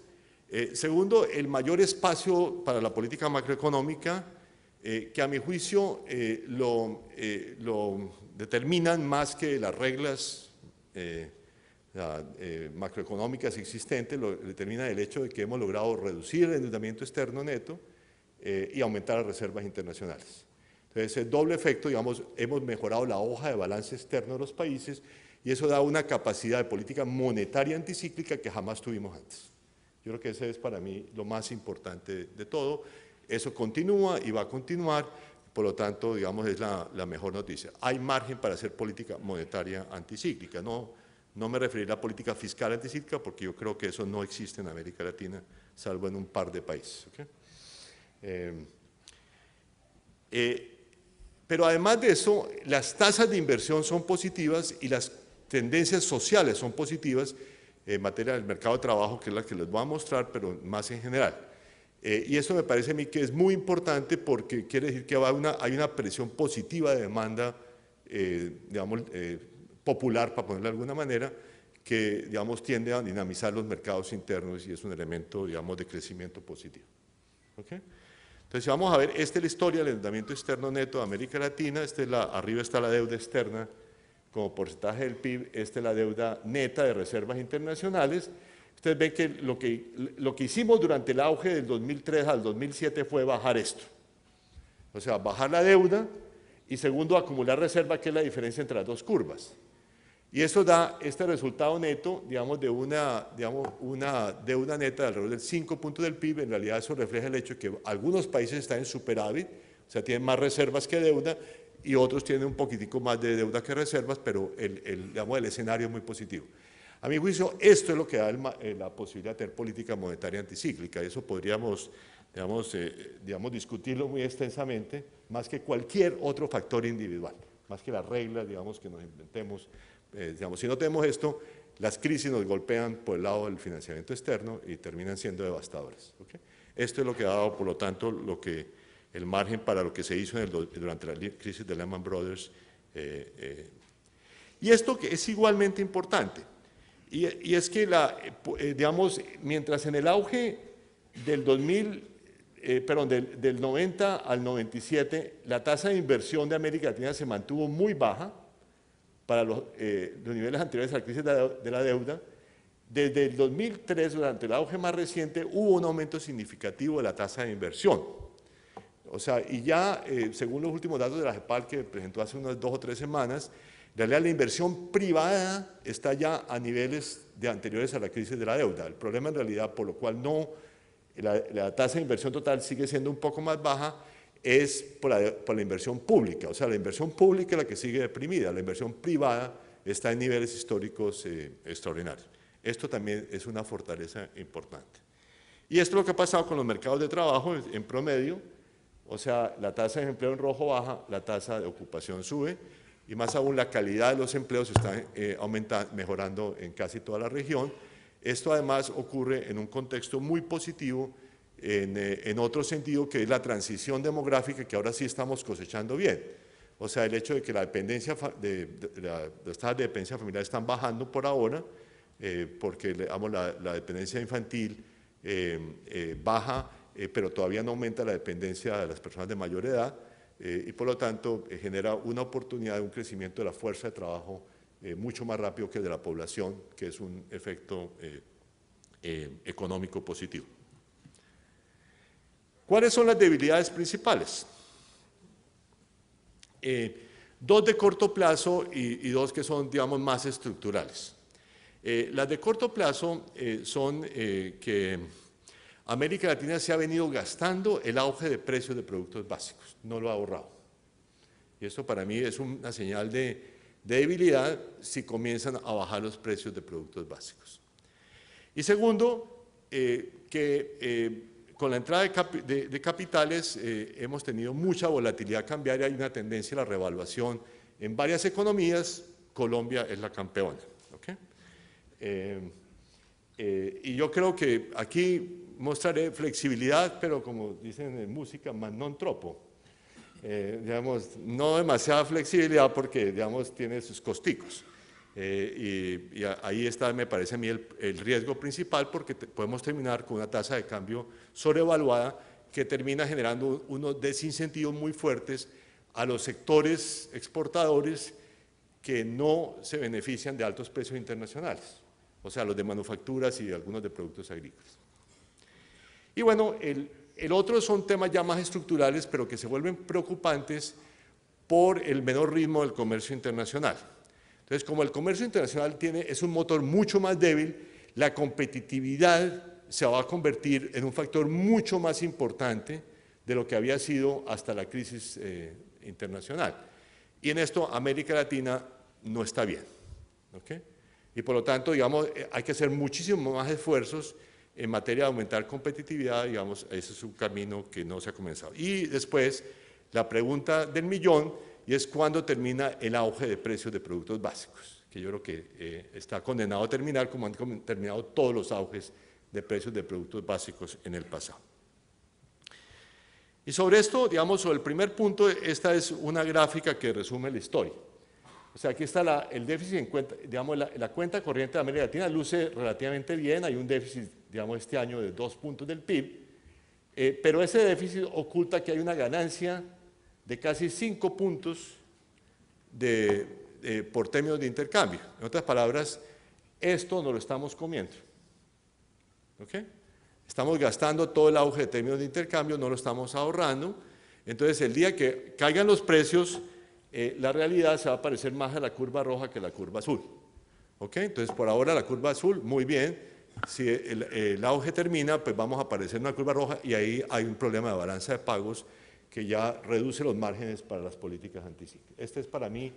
Segundo, el mayor espacio para la política macroeconómica, que a mi juicio lo determinan más que las reglas macroeconómicas existentes, lo determina el hecho de que hemos logrado reducir el endeudamiento externo neto y aumentar las reservas internacionales. Entonces, el doble efecto, digamos, hemos mejorado la hoja de balance externo de los países, y eso da una capacidad de política monetaria anticíclica que jamás tuvimos antes. Yo creo que ese es para mí lo más importante de todo. Eso continúa y va a continuar, por lo tanto, digamos, es la mejor noticia. Hay margen para hacer política monetaria anticíclica. No me referiré a política fiscal anticíclica, porque yo creo que eso no existe en América Latina, salvo en un par de países. ¿Okay? Pero además de eso, las tasas de inversión son positivas y las tendencias sociales son positivas en materia del mercado de trabajo, que es la que les voy a mostrar, pero más en general. Y eso me parece a mí que es muy importante, porque quiere decir que hay una presión positiva de demanda, digamos, popular, para ponerlo de alguna manera, que, digamos, tiende a dinamizar los mercados internos, y es un elemento, digamos, de crecimiento positivo. ¿Okay? Entonces, vamos a ver, esta es la historia del endeudamiento externo neto de América Latina. Arriba está la deuda externa como porcentaje del PIB, esta es la deuda neta de reservas internacionales. Ustedes ven que lo que hicimos durante el auge del 2003 al 2007 fue bajar esto. O sea, bajar la deuda, y segundo, acumular reserva, que es la diferencia entre las dos curvas. Y eso da este resultado neto, digamos, de una deuda neta de alrededor del 5 puntos del PIB. En realidad eso refleja el hecho de que algunos países están en superávit, o sea, tienen más reservas que deuda, y otros tienen un poquitico más de deuda que reservas, pero digamos, el escenario es muy positivo. A mi juicio, esto es lo que da la posibilidad de tener política monetaria anticíclica. Eso podríamos, digamos, discutirlo muy extensamente, más que cualquier otro factor individual, más que las reglas, digamos, que nos inventemos. Digamos, si no tenemos esto, las crisis nos golpean por el lado del financiamiento externo y terminan siendo devastadoras. ¿Okay? Esto es lo que ha dado, por lo tanto, el margen para lo que se hizo durante la crisis de Lehman Brothers. Y esto que es igualmente importante, Y es que, digamos, mientras en el auge del del 90 al 97, la tasa de inversión de América Latina se mantuvo muy baja para los niveles anteriores a la crisis de la deuda. Desde el 2003, durante el auge más reciente, hubo un aumento significativo de la tasa de inversión. O sea, y ya, según los últimos datos de la JEPAL que presentó hace unas 2 o 3 semanas, en realidad la inversión privada está ya a niveles anteriores a la crisis de la deuda. El problema en realidad, por lo cual la tasa de inversión total sigue siendo un poco más baja, es por la inversión pública. O sea, la inversión pública es la que sigue deprimida, la inversión privada está en niveles históricos extraordinarios. Esto también es una fortaleza importante. Y esto es lo que ha pasado con los mercados de trabajo en promedio. O sea, la tasa de empleo en rojo baja, la tasa de ocupación sube, y más aún la calidad de los empleos está mejorando en casi toda la región. Esto además ocurre en un contexto muy positivo en otro sentido, que es la transición demográfica, que ahora sí estamos cosechando bien. O sea, el hecho de que la dependencia las tasas de dependencia familiar están bajando por ahora, porque digamos, la dependencia infantil baja, pero todavía no aumenta la dependencia de las personas de mayor edad, y por lo tanto genera una oportunidad de un crecimiento de la fuerza de trabajo mucho más rápido que el de la población, que es un efecto económico positivo. ¿Cuáles son las debilidades principales? 2 de corto plazo y 2 que son, digamos, más estructurales. Las de corto plazo son que América Latina se ha venido gastando el auge de precios de productos básicos, no lo ha ahorrado. Y esto para mí es una señal de debilidad si comienzan a bajar los precios de productos básicos. Y segundo, con la entrada de capitales hemos tenido mucha volatilidad cambiaria, hay una tendencia a la revaluación en varias economías, Colombia es la campeona. ¿Okay? Y yo creo que aquí mostraré flexibilidad, pero como dicen en música, más non troppo. Digamos, no demasiada flexibilidad porque, digamos, tiene sus costicos. Y ahí está, me parece a mí, el riesgo principal, porque podemos terminar con una tasa de cambio sobrevaluada que termina generando unos desincentivos muy fuertes a los sectores exportadores que no se benefician de altos precios internacionales, o sea, los de manufacturas y algunos de productos agrícolas. Y bueno, el otro son temas ya más estructurales, pero que se vuelven preocupantes por el menor ritmo del comercio internacional. Entonces, como el comercio internacional es un motor mucho más débil, la competitividad se va a convertir en un factor mucho más importante de lo que había sido hasta la crisis internacional. Y en esto América Latina no está bien. ¿Okay? Y por lo tanto, digamos, hay que hacer muchísimos más esfuerzos en materia de aumentar competitividad, digamos, ese es un camino que no se ha comenzado. Y después, la pregunta del millón, y es cuándo termina el auge de precios de productos básicos, que yo creo que está condenado a terminar como han terminado todos los auges de precios de productos básicos en el pasado. Y sobre esto, digamos, sobre el primer punto, esta es una gráfica que resume la historia. O sea, aquí está el déficit en cuenta, digamos, la cuenta corriente de América Latina luce relativamente bien, hay un déficit, digamos, este año de 2 puntos del PIB, pero ese déficit oculta que hay una ganancia de casi 5 puntos por términos de intercambio. En otras palabras, esto no lo estamos comiendo. ¿Okay? Estamos gastando todo el auge de términos de intercambio, no lo estamos ahorrando. Entonces, el día que caigan los precios, la realidad se va a parecer más a la curva roja que a la curva azul. ¿Okay? Entonces, por ahora la curva azul, muy bien. Si el auge termina, pues vamos a aparecer en una curva roja y ahí hay un problema de balanza de pagos que ya reduce los márgenes para las políticas anticíclicas. Este es para mí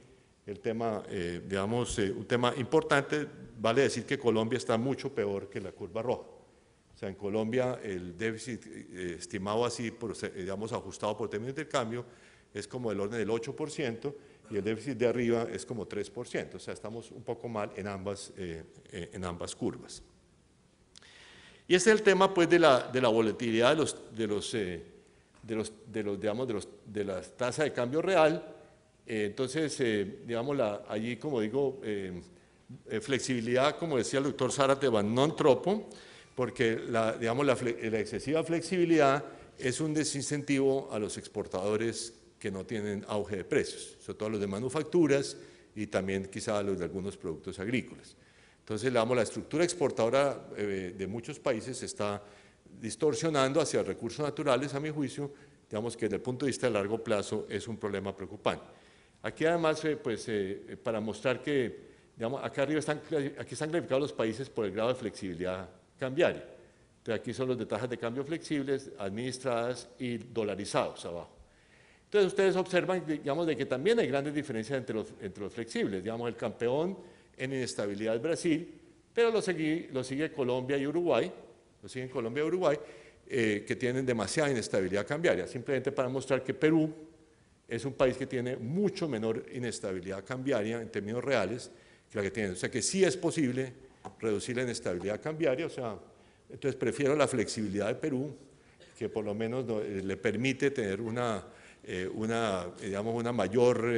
el tema, digamos, un tema importante. Vale decir que Colombia está mucho peor que la curva roja. O sea, en Colombia el déficit estimado así, digamos, ajustado por términos de intercambio, es como del orden del 8% y el déficit de arriba es como 3%. O sea, estamos un poco mal en ambas curvas. Y este es el tema, pues, de la volatilidad de las tasas de cambio real. Entonces, digamos, allí, como digo, Flexibilidad, como decía el doctor Zárate, non troppo, porque la excesiva flexibilidad es un desincentivo a los exportadores que no tienen auge de precios, sobre todo a los de manufacturas y también quizá a los de algunos productos agrícolas. Entonces, la estructura exportadora de muchos países se está distorsionando hacia recursos naturales, a mi juicio, digamos que desde el punto de vista de largo plazo es un problema preocupante. Aquí además, para mostrar que, digamos, acá arriba están clasificados los países por el grado de flexibilidad cambiaria. Entonces, aquí son los de tasas de cambio flexibles, administradas y dolarizados abajo. Entonces, ustedes observan, digamos, de que también hay grandes diferencias entre los flexibles. Digamos, el campeón en inestabilidad es Brasil, pero lo sigue Colombia y Uruguay, que tienen demasiada inestabilidad cambiaria. Simplemente para mostrar que Perú es un país que tiene mucho menor inestabilidad cambiaria en términos reales que la que tiene. O sea que sí es posible reducir la inestabilidad cambiaria, entonces prefiero la flexibilidad de Perú, que por lo menos le permite tener una mayor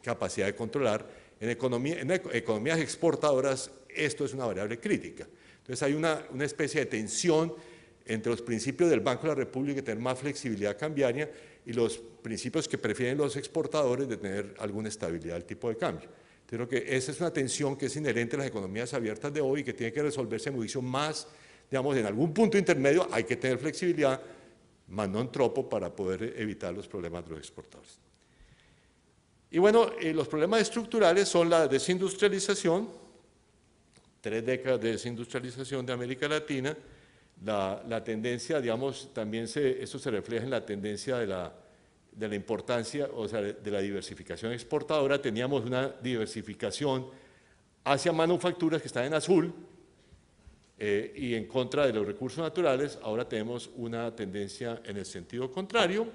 capacidad de controlar. En economías exportadoras esto es una variable crítica. Entonces hay una especie de tensión entre los principios del Banco de la República de tener más flexibilidad cambiaria y los principios que prefieren los exportadores de tener alguna estabilidad del tipo de cambio. Creo que esa es una tensión que es inherente a las economías abiertas de hoy y que tiene que resolverse mucho más, digamos, en algún punto intermedio hay que tener flexibilidad, más non troppo, para poder evitar los problemas de los exportadores. Y bueno, los problemas estructurales son la desindustrialización, 3 décadas de desindustrialización de América Latina, la tendencia, digamos, también esto se refleja en la tendencia de la importancia, o sea, de la diversificación exportadora. Teníamos una diversificación hacia manufacturas que están en azul y en contra de los recursos naturales. Ahora tenemos una tendencia en el sentido contrario.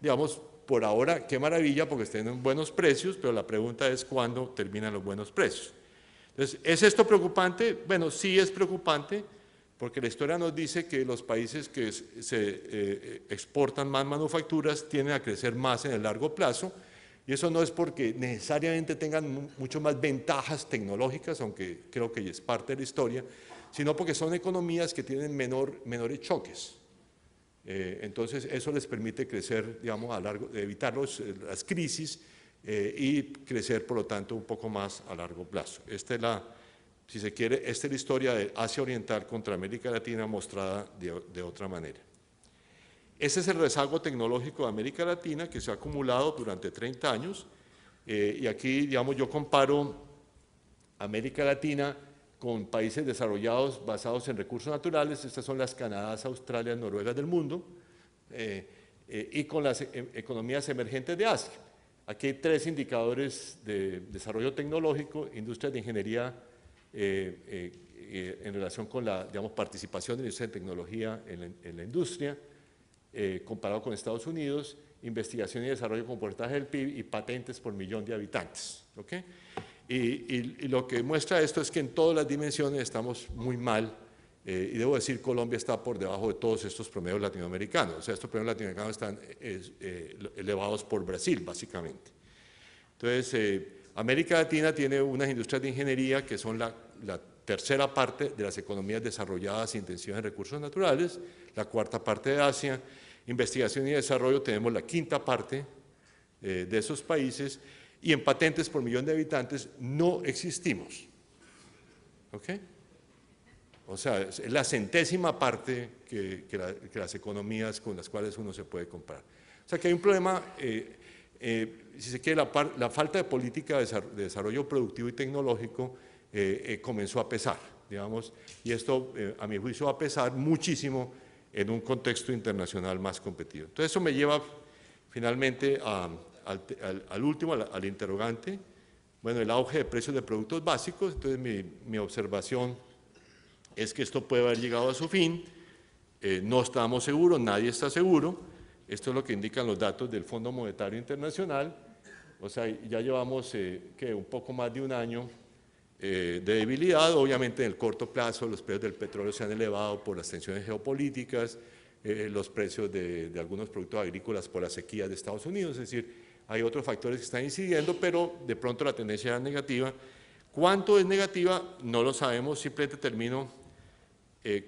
Digamos, por ahora, qué maravilla, porque tienen buenos precios, pero la pregunta es cuándo terminan los buenos precios. Entonces, ¿es esto preocupante? Bueno, sí es preocupante, porque la historia nos dice que los países que se exportan más manufacturas tienden a crecer más en el largo plazo, y eso no es porque necesariamente tengan mucho más ventajas tecnológicas, aunque creo que es parte de la historia, sino porque son economías que tienen menores choques. Entonces, eso les permite crecer, digamos, evitar las crisis y crecer, por lo tanto, un poco más a largo plazo. Si se quiere, esta es la historia de Asia Oriental contra América Latina mostrada de otra manera. Ese es el rezago tecnológico de América Latina que se ha acumulado durante 30 años y aquí, digamos, yo comparo América Latina con países desarrollados basados en recursos naturales. Estas son las Canadá, Australia, Noruega del mundo, y con las economías emergentes de Asia. Aquí hay 3 indicadores de desarrollo tecnológico: industrias de ingeniería en relación con la, digamos, participación de la industria de tecnología en la industria, comparado con Estados Unidos, investigación y desarrollo con porcentaje del PIB y patentes por millón de habitantes. ¿Okay? Y lo que muestra esto es que en todas las dimensiones estamos muy mal, y debo decir, Colombia está por debajo de todos estos promedios latinoamericanos. O sea, estos promedios latinoamericanos están elevados por Brasil, básicamente. Entonces, América Latina tiene unas industrias de ingeniería que son la tercera parte de las economías desarrolladas intensivas en recursos naturales, la cuarta parte de Asia. Investigación y desarrollo tenemos la quinta parte de esos países, y en patentes por millón de habitantes no existimos. ¿Ok? O sea, es la centésima parte que las economías con las cuales uno se puede comparar. O sea que hay un problema, si se quiere, la falta de política de desarrollo productivo y tecnológico comenzó a pesar, digamos, y esto, a mi juicio, va a pesar muchísimo en un contexto internacional más competitivo. Entonces, eso me lleva finalmente al último, al interrogante. Bueno, el auge de precios de productos básicos. Entonces, mi observación es que esto puede haber llegado a su fin. No estamos seguros, nadie está seguro. Esto es lo que indican los datos del Fondo Monetario Internacional. O sea, ya llevamos un poco más de un año de debilidad. Obviamente, en el corto plazo, los precios del petróleo se han elevado por las tensiones geopolíticas, los precios de algunos productos agrícolas por la sequía de Estados Unidos. Es decir, hay otros factores que están incidiendo, pero de pronto la tendencia era negativa. ¿Cuánto es negativa? No lo sabemos, simplemente termino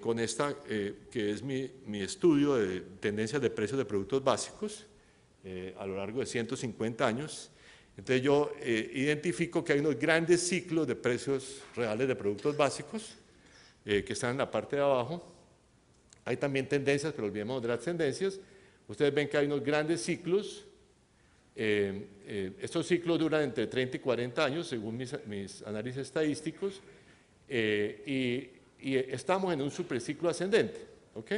con esta, que es mi estudio de tendencias de precios de productos básicos a lo largo de 150 años. Entonces yo identifico que hay unos grandes ciclos de precios reales de productos básicos que están en la parte de abajo. Hay también tendencias, pero olvidemos de las tendencias. Ustedes ven que hay unos grandes ciclos. Estos ciclos duran entre 30 y 40 años, según mis análisis estadísticos, y estamos en un superciclo ascendente, ¿ok?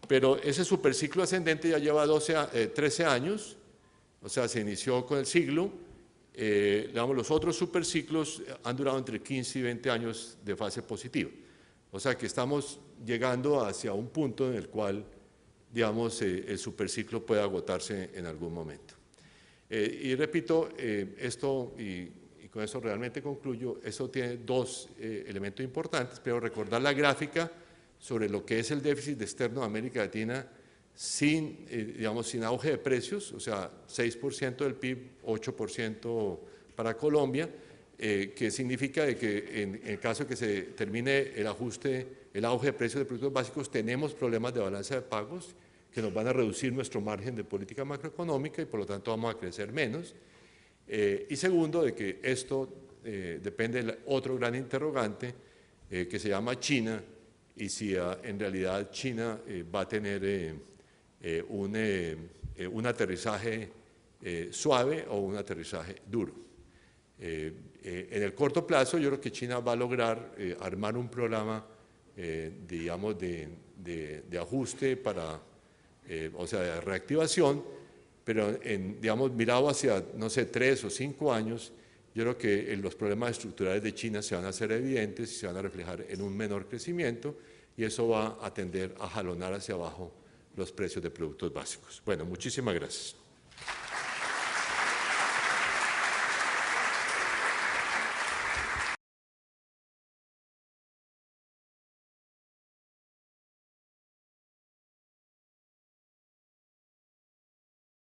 Pero ese superciclo ascendente ya lleva 13 años, o sea, se inició con el siglo. Digamos, los otros superciclos han durado entre 15 y 20 años de fase positiva. O sea que estamos llegando hacia un punto en el cual, digamos, el superciclo puede agotarse en algún momento. Y repito, esto, y con eso realmente concluyo, eso tiene dos elementos importantes, pero recordar la gráfica sobre lo que es el déficit externo de América Latina sin, digamos, sin auge de precios, o sea, 6% del PIB, 8% para Colombia, que significa de que en el caso de que se termine el auge de precios de productos básicos, tenemos problemas de balanza de pagos que nos van a reducir nuestro margen de política macroeconómica y por lo tanto vamos a crecer menos. Y segundo, de que esto depende de otro gran interrogante que se llama China, y si en realidad China va a tener un aterrizaje suave o un aterrizaje duro. En el corto plazo yo creo que China va a lograr armar un programa, digamos, de ajuste para, o sea, de reactivación, pero digamos, mirado hacia, no sé, 3 o 5 años, yo creo que los problemas estructurales de China se van a hacer evidentes y se van a reflejar en un menor crecimiento, y eso va a tender a jalonar hacia abajo los precios de productos básicos. Bueno, muchísimas gracias.